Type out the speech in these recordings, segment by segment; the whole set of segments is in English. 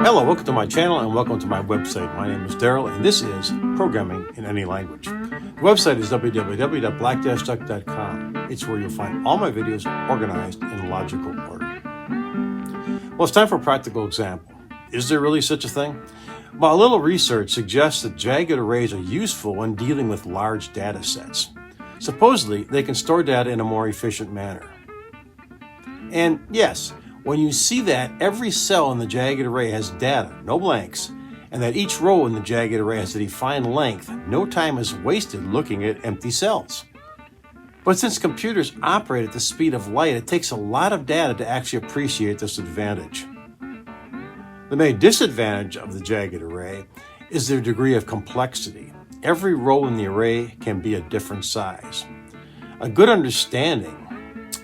Hello, welcome to my channel and welcome to my website. My name is Daryl and this is Programming in Any Language. The website is www.black-duck.com. It's where you'll find all my videos organized in logical order. Well, it's time for a practical example. Is there really such a thing? Well, a little research suggests that jagged arrays are useful when dealing with large data sets. Supposedly, they can store data in a more efficient manner. And yes, when you see that every cell in the jagged array has data, no blanks, and that each row in the jagged array has a defined length, no time is wasted looking at empty cells. But since computers operate at the speed of light, it takes a lot of data to actually appreciate this advantage. The main disadvantage of the jagged array is their degree of complexity. Every row in the array can be a different size. A good understanding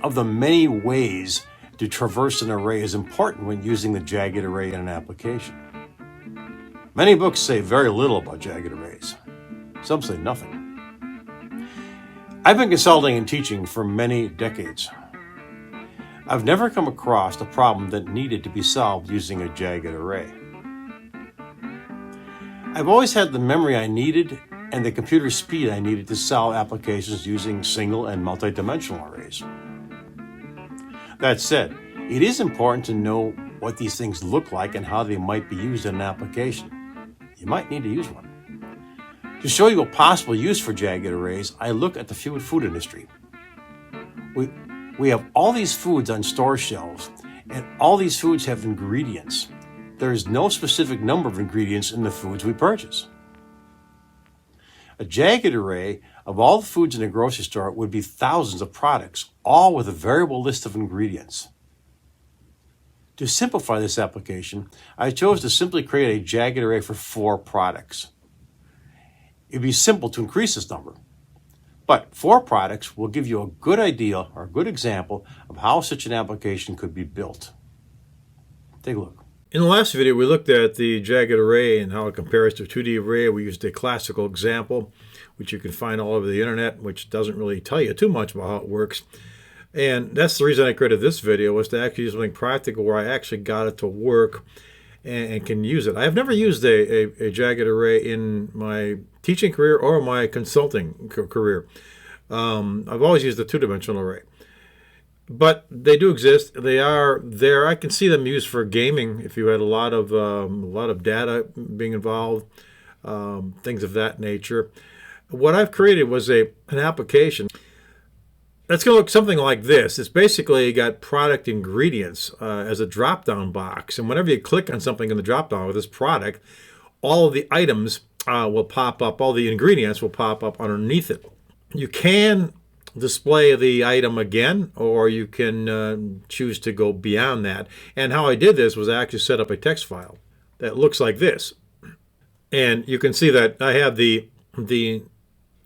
of the many ways to traverse an array is important when using the jagged array in an application. Many books say very little about jagged arrays. Some say nothing. I've been consulting and teaching for many decades. I've never come across a problem that needed to be solved using a jagged array. I've always had the memory I needed and the computer speed I needed to solve applications using single and multi-dimensional arrays. That said, it is important to know what these things look like and how they might be used in an application. You might need to use one. To show you a possible use for jagged arrays, I look at the food industry. We have all these foods on store shelves, and all these foods have ingredients. There is no specific number of ingredients in the foods we purchase. A jagged array of all the foods in a grocery store would be thousands of products, all with a variable list of ingredients. To simplify this application, I chose to simply create a jagged array for 4 products. It would be simple to increase this number, but 4 products will give you a good idea or a good example of how such an application could be built. Take a look. In the last video, we looked at the jagged array and how it compares to a 2D array. We used a classical example, which you can find all over the internet, which doesn't really tell you too much about how it works. And that's the reason I created this video, was to actually use something practical where I actually got it to work and can use it. I have never used a jagged array in my teaching career or my consulting career. I've always used a 2-dimensional array. But they do exist. They are there. I can see them used for gaming if you had a lot of data being involved, things of that nature. What I've created was an application that's going to look something like this. It's basically got product ingredients as a drop-down box, and whenever you click on something in the drop-down with this product, all of the items will pop up. All the ingredients will pop up underneath it. You can display the item again, or you can choose to go beyond that. And how I did this was I actually set up a text file that looks like this. And you can see that I have the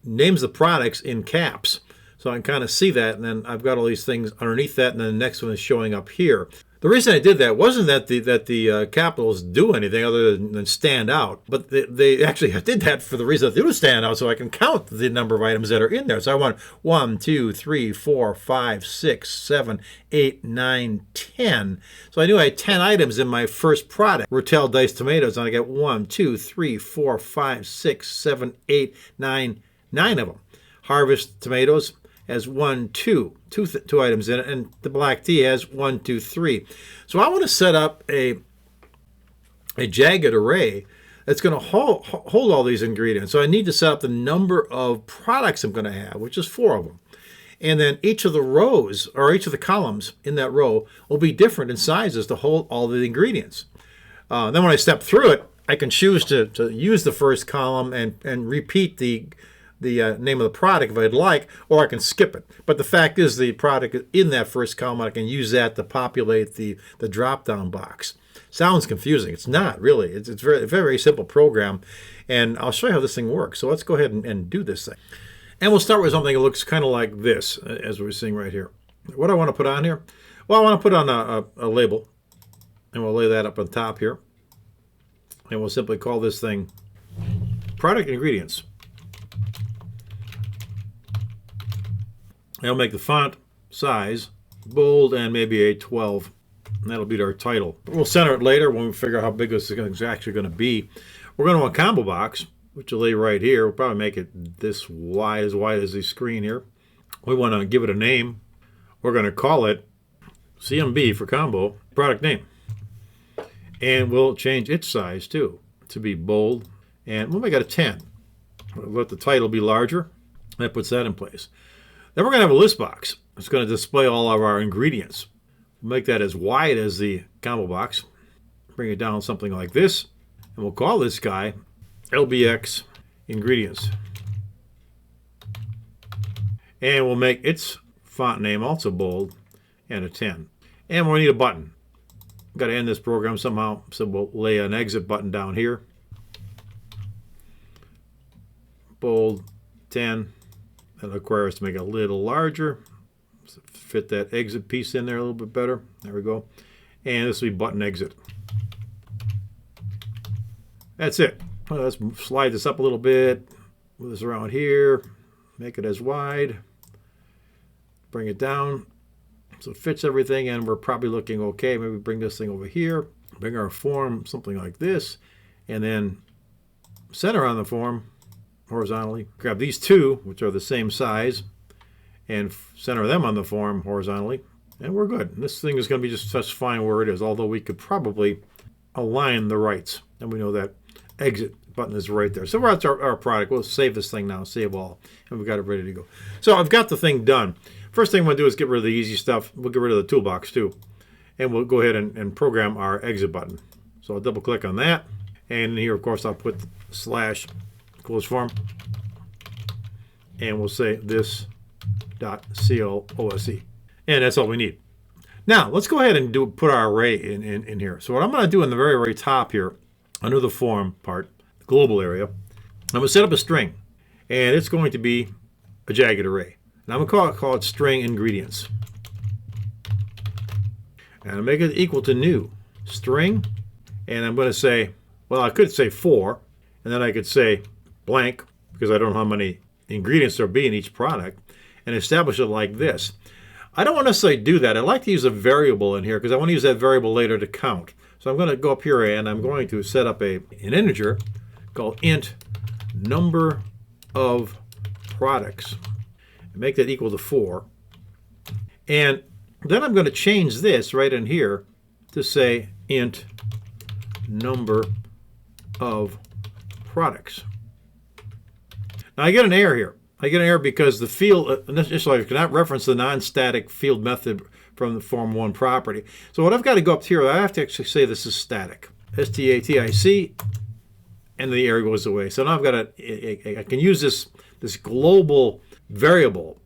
names of the products in caps. So I can kind of see that, and then I've got all these things underneath that, and then the next one is showing up here. The reason I did that wasn't that the capitals do anything other than stand out, but they actually did that for the reason that they do stand out, so I can count the number of items that are in there. So I want 1, 2, 3, 4, 5, 6, 7, 8, 9, 10. So I knew I had 10 items in my first product, Rotel diced tomatoes, and I get 1, 2, 3, 4, 5, 6, 7, 8, 9 of them. Harvest tomatoes has 1, 2 items in it, and the black tea has 1, 2, 3. So I want to set up a jagged array that's going to hold all these ingredients. So I need to set up the number of products I'm going to have, which is 4 of them. And then each of the rows, or each of the columns in that row, will be different in sizes to hold all the ingredients. Then when I step through it, I can choose to use the first column and repeat the name of the product if I'd like, or I can skip it. But the fact is the product is in that first column. I can use that to populate the drop-down box. Sounds confusing. It's not really. It's a very, very simple program, and I'll show you how this thing works. So let's go ahead and do this thing. And we'll start with something that looks kind of like this, as we're seeing right here. What do I want to put on here? Well, I want to put on a label, and we'll lay that up on top here. And we'll simply call this thing Product Ingredients. I'll make the font size bold and maybe a 12 And that'll be our title. We'll center it later when we figure out how big this is actually going to be. We're going to want a combo box, which will lay right here. We'll probably make it this wide as the screen here. We want to give it a name. We're going to call it CMB for combo, product name. And we'll change its size too to be bold. And we'll make it a 10. We'll let the title be larger. That puts that in place. Then we're going to have a list box. It's going to display all of our ingredients. We'll make that as wide as the combo box. Bring it down something like this. And we'll call this guy LBX Ingredients. And we'll make its font name also bold and a 10. And we'll need a button. Got to end this program somehow, so we'll lay an exit button down here. Bold 10. That'll require us to make it a little larger. So fit that exit piece in there a little bit better. There we go. And this will be button exit. That's it. Well, let's slide this up a little bit. Move this around here. Make it as wide. Bring it down so it fits everything, and we're probably looking okay. Maybe bring this thing over here. Bring our form something like this, and then center on the form horizontally. Grab these two, which are the same size, and center them on the form horizontally, and we're good. And this thing is going to be just fine where it is, although we could probably align the rights, and we know that exit button is right there. So that's our product. We'll save this thing now, save all, and we've got it ready to go. So I've got the thing done. First thing we'll do is get rid of the easy stuff. We'll get rid of the toolbox too, and we'll go ahead and program our exit button. So I'll double click on that, and here of course I'll put slash close form, and we'll say this .close, and that's all we need. Now let's go ahead and put our array in here. So what I'm going to do in the very top here, under the form part, the global area, I'm going to set up a string, and it's going to be a jagged array. And I'm going to call it string ingredients. And I'll make it equal to new string, and I'm going to say, well, I could say 4, and then I could say blank, because I don't know how many ingredients there'll be in each product, and establish it like this. I don't want to necessarily do that. I like to use a variable in here because I want to use that variable later to count. So I'm going to go up here and I'm going to set up an integer called int number of products. Make that equal to 4. And then I'm going to change this right in here to say int number of products. Now I get an error here. I get an error because the field initializer cannot reference the non-static field method from the form 1 property. So what I've got to go up here, I have to actually say this is static. static, and the error goes away. So now I've got I can use this global variable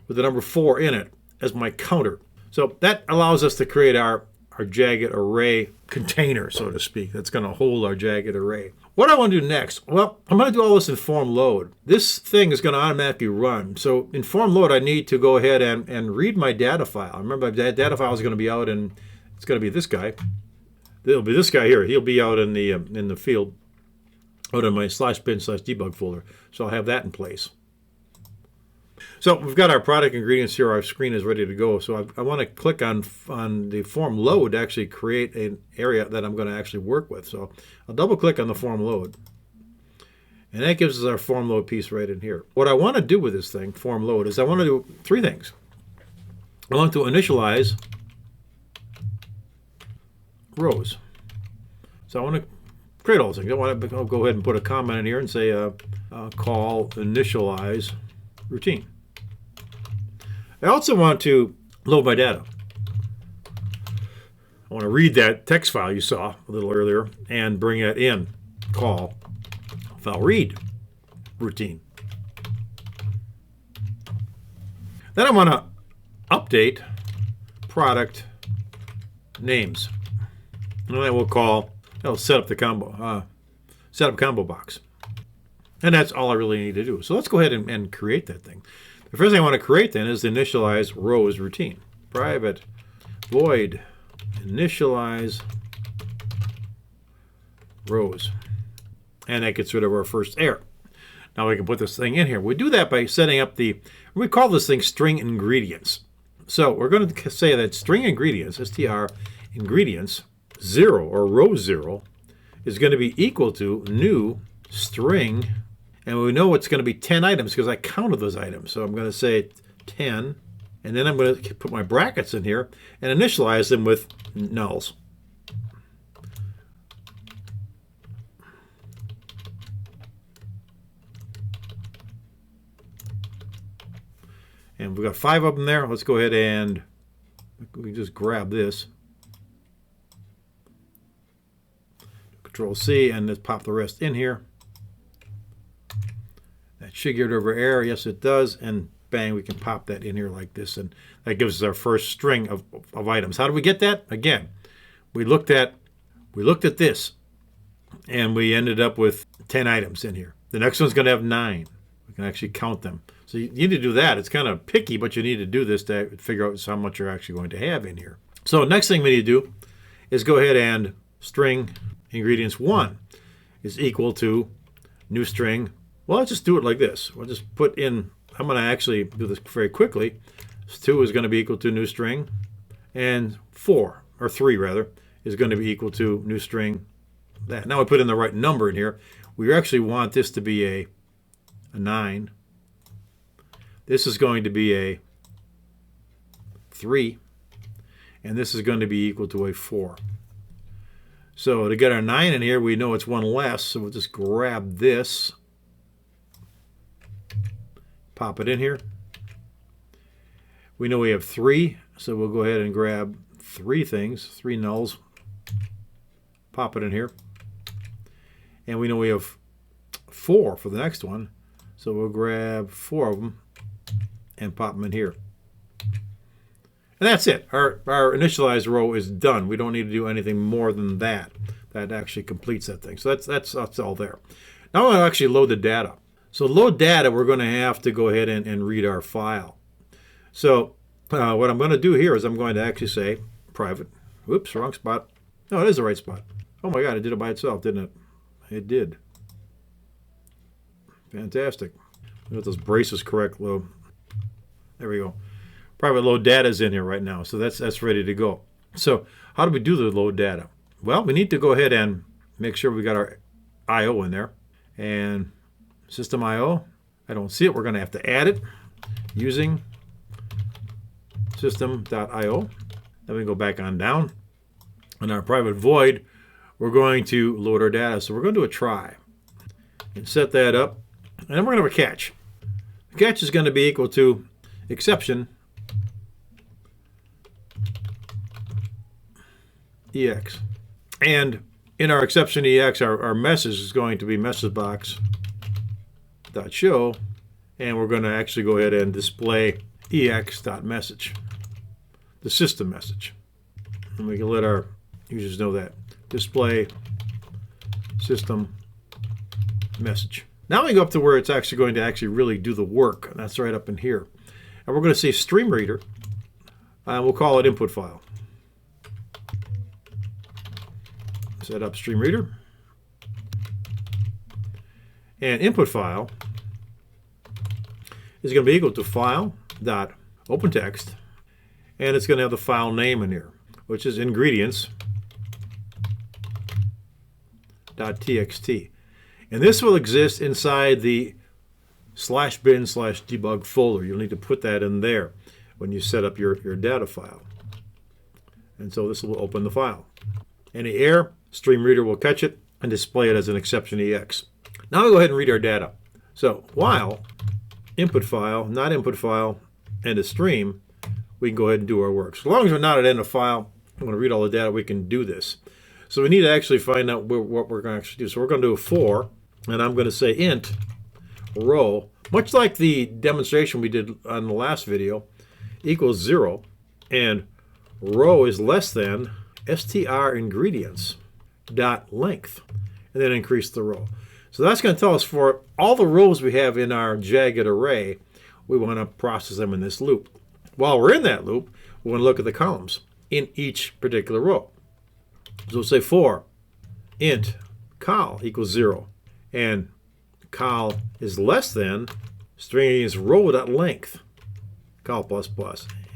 with the number 4 in it as my counter. So that allows us to create our jagged array container, so to speak, that's going to hold our jagged array. What I want to do next? Well, I'm going to do all this in form load. This thing is going to automatically run. So in form load, I need to go ahead and read my data file. Remember, that data file is going to be out in, it's going to be this guy. It'll be this guy here. He'll be out in the field, out in my /bin/debug folder. So I'll have that in place. So we've got our product ingredients here. Our screen is ready to go. So I want to click on the form load to actually create an area that I'm going to actually work with. So I'll double click on the form load. And that gives us our form load piece right in here. What I want to do with this thing, form load, is I want to do 3 things. I want to initialize rows. So I want to create all those things. I'll go ahead and put a comment in here and say call initialize routine. I also want to load my data. I want to read that text file you saw a little earlier and bring it in. Call file read routine. Then I want to update product names. And then we'll call, that'll set up the combo box. And that's all I really need to do. So let's go ahead and create that thing. The first thing I want to create then is the initialize rows routine. Private void initialize rows. And that gets rid of our first error. Now we can put this thing in here. We do that by setting up we call this thing string ingredients. So we're going to say that string ingredients, str ingredients 0 or row 0 is going to be equal to new string, and we know it's going to be 10 items because I counted those items. So I'm going to say 10, and then I'm going to put my brackets in here and initialize them with nulls. And we've got 5 of them there. Let's go ahead and we can just grab this. Control C and just pop the rest in here. That should get over error. Yes, it does. And bang, we can pop that in here like this. And that gives us our first string of items. How do we get that? Again, we looked at this and we ended up with 10 items in here. The next one's going to have 9. We can actually count them. So you need to do that. It's kind of picky, but you need to do this to figure out how much you're actually going to have in here. So next thing we need to do is go ahead and string ingredients 1 is equal to new string. Well, let's just do it like this. We'll just put in, I'm going to actually do this very quickly. 2 is going to be equal to new string, and 4, or 3 rather, is going to be equal to new string that. Now I put in the right number in here. We actually want this to be a 9. This is going to be a 3, and this is going to be equal to a 4. So to get our 9 in here, we know it's 1 less, so we'll just grab this, pop it in here. We know we have 3, so we'll go ahead and grab 3 things, 3 nulls, pop it in here. And we know we have 4 for the next one, so we'll grab 4 of them and pop them in here. And that's it. Our initialized row is done. We don't need to do anything more than that. That actually completes that thing. So that's all there. Now I'll actually load the data. So load data, we're going to have to go ahead and read our file. So what I'm going to do here is I'm going to actually say private. Whoops, wrong spot. No, it is the right spot. Oh my God, it did it by itself, didn't it? It did. Fantastic. Get those braces correct, load. There we go. Private load data is in here right now, so that's ready to go. So how do we do the load data? Well, we need to go ahead and make sure we got our I/O in there. And system I/O, I don't see it. We're going to have to add it using system.io. Then we go back on down. In our private void, we're going to load our data. So we're going to do a try and set that up. And then we're going to have a catch. The catch is going to be equal to exception EX. And in our exception EX, our message is going to be messagebox.show, and we're going to actually go ahead and display ex.message, the system message. And we can let our users know that. Display system message. Now we go up to where it's actually going to really do the work, and that's right up in here. And we're going to say stream reader, and we'll call it input file. Set up stream reader. And input file is going to be equal to file.opentext, and it's going to have the file name in here, which is ingredients.txt. And this will exist inside the /bin/debug folder. You'll need to put that in there when you set up your data file. And so this will open the file. Any error, stream reader will catch it and display it as an exception EX. Now we'll go ahead and read our data. So while input file, not input file, and a stream, we can go ahead and do our work. So long as we're not at end of file, I'm going to read all the data, we can do this. So we need to actually find out what we're going to actually do. So we're going to do a for, and I'm going to say int row, much like the demonstration we did on the last video, equals 0, and row is less than str ingredients dot length, and then increase the row. So that's going to tell us for all the rows we have in our jagged array, we want to process them in this loop. While we're in that loop, we want to look at the columns in each particular row. So we'll say for int col equals 0, and col is less than string is row.length, col++,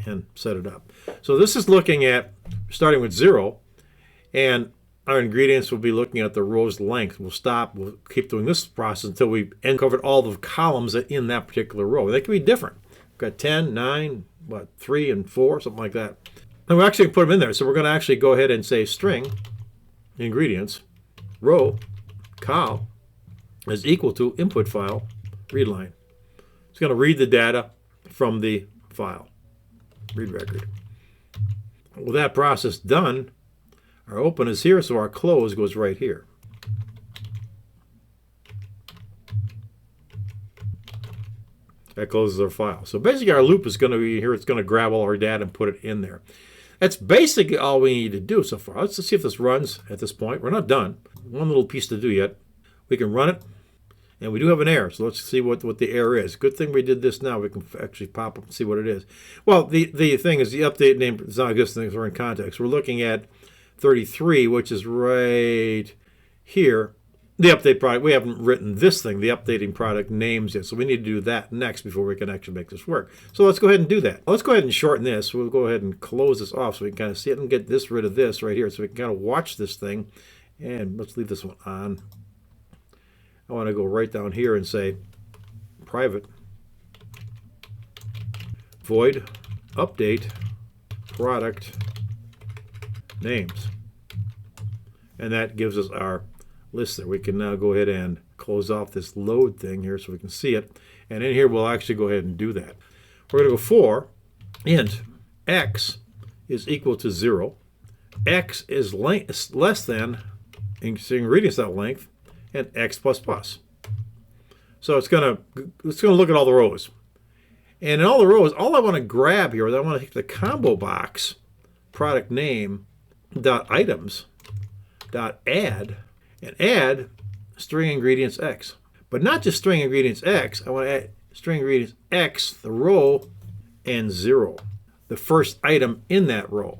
and set it up. So this is looking at starting with 0, and our ingredients will be looking at the row's length. We'll stop. We'll keep doing this process until we uncovered all the columns in that particular row. They can be different. We've got 10, 9, 3, and 4, something like that. And we're actually going to put them in there. So we're going to actually go ahead and say string ingredients row col is equal to input file read line. It's going to read the data from the file, read record. With that process done, our open is here, so our close goes right here. That closes our file. So basically our loop is going to be here. It's going to grab all our data and put it in there. That's basically all we need to do so far. Let's see if this runs at this point. We're not done. One little piece to do yet. We can run it, and we do have an error. So let's see what the error is. Good thing we did this now. We can actually pop up and see what it is. Well, the thing is the update name is not existing because we're in context. We're looking at 33, which is right here. The update product, we haven't written this thing, the updating product names yet, so we need to do that next before we can actually make this work. So let's go ahead and do that. Let's go ahead and shorten this. We'll go ahead and close this off so we can kind of see it and get rid of this right here so we can kind of watch this thing. And let's leave this one on. I want to go right down here and say private void update product names. And that gives us our list there. We can now go ahead and close off this load thing here so we can see it. And in here, we'll actually go ahead and do that. We're going to go for int x is equal to 0. X is less than ingredients.length and x plus plus. So it's going to look at all the rows. And in all the rows, all I want to grab here is I want to take the combo box product name dot items dot add and add string ingredients x. But not just string ingredients x, I want to add string ingredients x, the row, and 0, the first item in that row,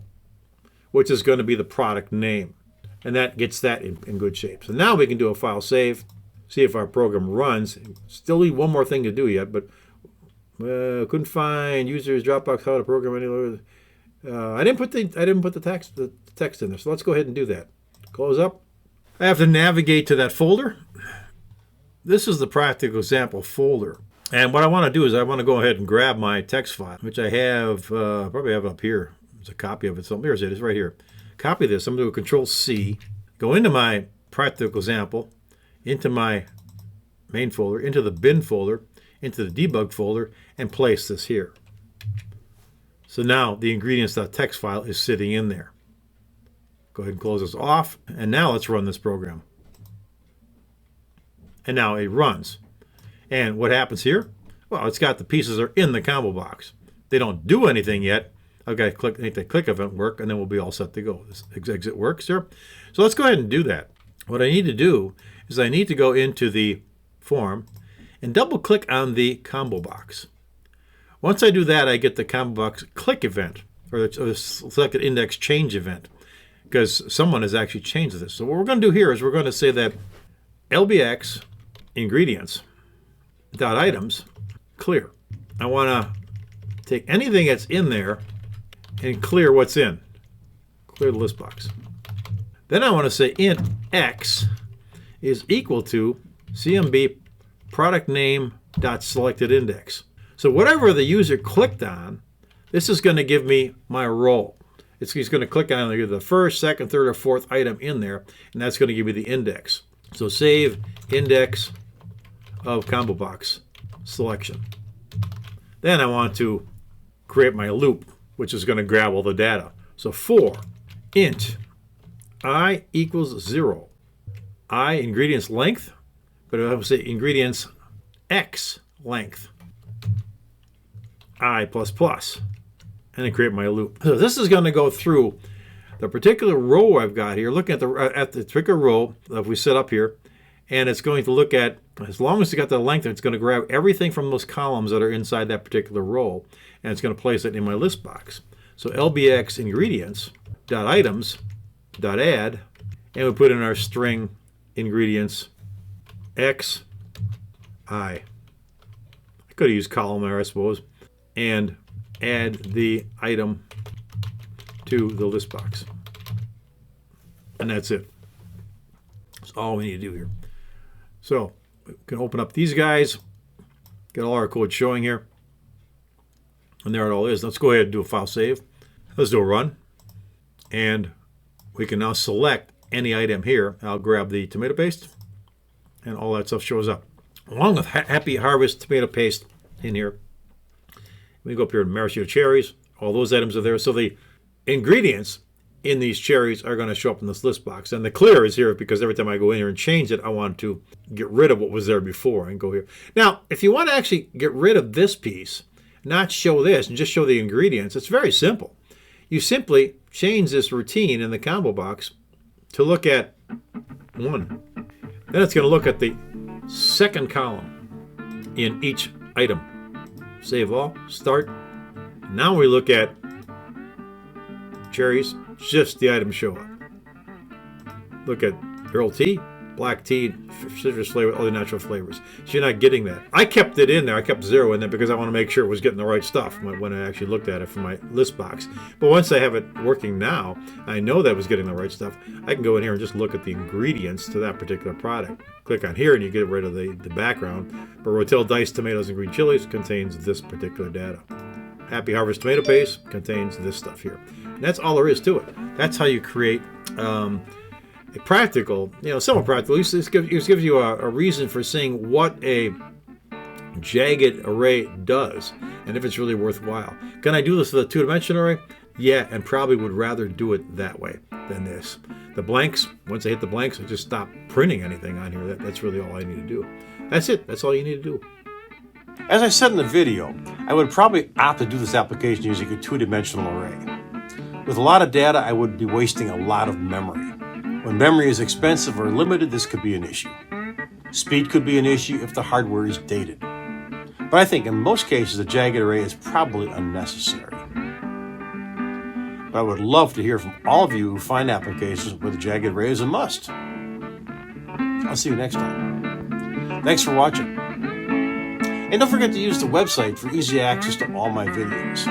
which is going to be the product name. And that gets that in good shape. So now we can do a file save, see if our program runs. Still need one more thing to do yet, but couldn't find users Dropbox how to program any lower. I didn't put the text in there, so let's go ahead and do that. Close up. I have to navigate to that folder. This is the practical example folder. And what I want to do is I want to go ahead and grab my text file, which I have, probably have up here. There's a copy of it. So here's it. It's right here. Copy this. I'm going to do a Control-C, go into my practical example, into my main folder, into the bin folder, into the debug folder, and place this here. So now the ingredients.txt file is sitting in there. Go ahead and close this off. And now let's run this program. And now it runs. And what happens here? Well, it's got the pieces are in the combo box. They don't do anything yet. I've got to make the click event work, and then we'll be all set to go. This exit works here. So let's go ahead and do that. What I need to do is I need to go into the form and double click on the combo box. Once I do that, I get the combo box click event, or the selected index change event, because someone has actually changed this. So what we're going to do here is we're going to say that lbx ingredients dot items clear. I want to take anything that's in there and clear what's in. Clear the list box. Then I want to say int x is equal to cmb product name dot selected index. So whatever the user clicked on, this is going to give me my row. He's going to click on either the first, second, third, or fourth item in there, and that's going to give me the index. So save index of combo box selection. Then I want to create my loop, which is going to grab all the data. So for int I equals 0, I ingredients length, but I would say ingredients x length, I plus plus, and then create my loop. So this is going to go through the particular row I've got here, looking at the particular row that we set up here, and it's going to look at, as long as it's got the length, it's going to grab everything from those columns that are inside that particular row, and it's going to place it in my list box. So lbx ingredients dot items dot add, and we put in our string ingredients x I. I could have used column there, I suppose, and add the item to the list box. And that's it. That's all we need to do here. So we can open up these guys, get all our code showing here. And there it all is. Let's go ahead and do a file save. Let's do a run. And we can now select any item here. I'll grab the tomato paste, and all that stuff shows up. Along with Happy Harvest tomato paste in here. We go up here to maraschino cherries. All those items are there. So the ingredients in these cherries are going to show up in this list box. And the clear is here because every time I go in here and change it, I want to get rid of what was there before and go here. Now, if you want to actually get rid of this piece, not show this and just show the ingredients, it's very simple. You simply change this routine in the combo box to look at 1. Then it's going to look at the second column in each item. Save all, start. Now we look at cherries, just the items show up. Look at Earl tea, black tea, citrus flavor, all the natural flavors. So you're not getting that. I kept it in there. I kept 0 in there because I want to make sure it was getting the right stuff when I actually looked at it from my list box. But once I have it working now, I know that it was getting the right stuff. I can go in here and just look at the ingredients to that particular product. Click on here and you get rid of the background. But Rotel diced tomatoes and green chilies contains this particular data. Happy Harvest tomato paste contains this stuff here. And that's all there is to it. That's how you create a practical, somewhat practical. It gives you a reason for seeing what a jagged array does and if it's really worthwhile. Can I do this with a 2-dimensional array? Yeah, and probably would rather do it that way than this. The blanks, once I hit the blanks, I just stop printing anything on here. That's really all I need to do. That's it. That's all you need to do. As I said in the video, I would probably opt to do this application using a 2-dimensional array. With a lot of data, I would be wasting a lot of memory. When memory is expensive or limited, this could be an issue. Speed could be an issue if the hardware is dated. But I think in most cases, a jagged array is probably unnecessary. But I would love to hear from all of you who find applications where the jagged array is a must. I'll see you next time. Thanks for watching. And don't forget to use the website for easy access to all my videos.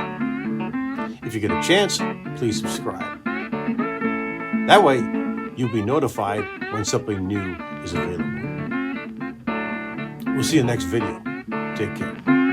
If you get a chance, please subscribe. That way, you'll be notified when something new is available. We'll see you in the next video. Take care.